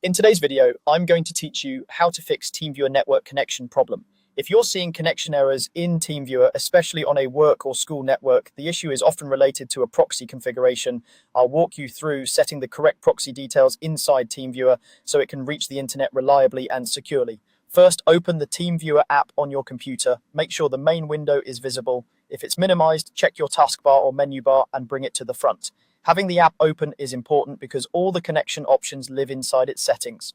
In today's video, I'm going to teach you how to fix TeamViewer network connection problem. If you're seeing connection errors in TeamViewer, especially on a work or school network, the issue is often related to a proxy configuration. I'll walk you through setting the correct proxy details inside TeamViewer so it can reach the internet reliably and securely. First, open the TeamViewer app on your computer. Make sure the main window is visible. If it's minimized, check your taskbar or menu bar and bring it to the front. Having the app open is important because all the connection options live inside its settings.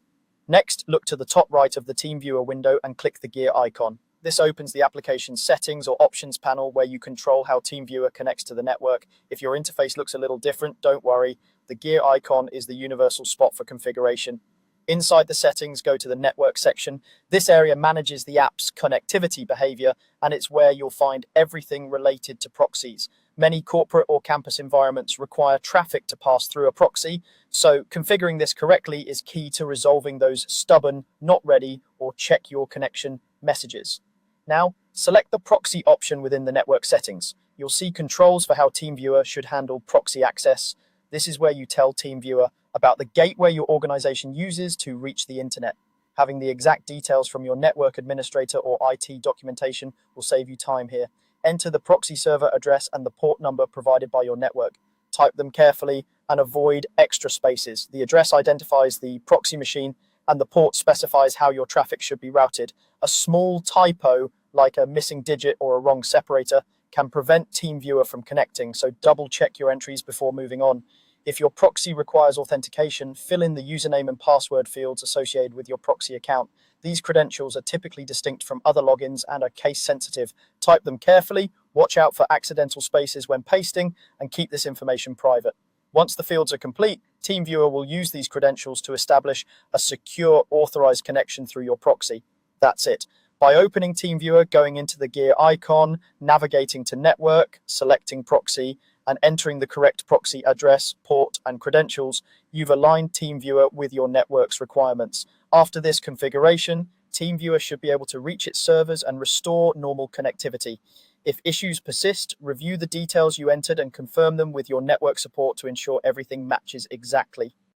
Next, look to the top right of the TeamViewer window and click the gear icon. This opens the application's settings or options panel where you control how TeamViewer connects to the network. If your interface looks a little different, don't worry. The gear icon is the universal spot for configuration. Inside the settings, go to the network section. This area manages the app's connectivity behavior, and it's where you'll find everything related to proxies. Many corporate or campus environments require traffic to pass through a proxy, so configuring this correctly is key to resolving those stubborn, not ready, or check your connection messages. Now, select the proxy option within the network settings. You'll see controls for how TeamViewer should handle proxy access. This is where you tell TeamViewer about the gateway your organization uses to reach the internet. Having the exact details from your network administrator or IT documentation will save you time here. Enter the proxy server address and the port number provided by your network. Type them carefully and avoid extra spaces. The address identifies the proxy machine and the port specifies how your traffic should be routed. A small typo, like a missing digit or a wrong separator, can prevent TeamViewer from connecting, so double check your entries before moving on. If your proxy requires authentication, fill in the username and password fields associated with your proxy account. These credentials are typically distinct from other logins and are case sensitive. Type them carefully, watch out for accidental spaces when pasting, and keep this information private. Once the fields are complete, TeamViewer will use these credentials to establish a secure, authorized connection through your proxy. That's it. By opening TeamViewer, going into the gear icon, navigating to network, selecting proxy, and entering the correct proxy address, port, and credentials, you've aligned TeamViewer with your network's requirements. After this configuration, TeamViewer should be able to reach its servers and restore normal connectivity. If issues persist, review the details you entered and confirm them with your network support to ensure everything matches exactly.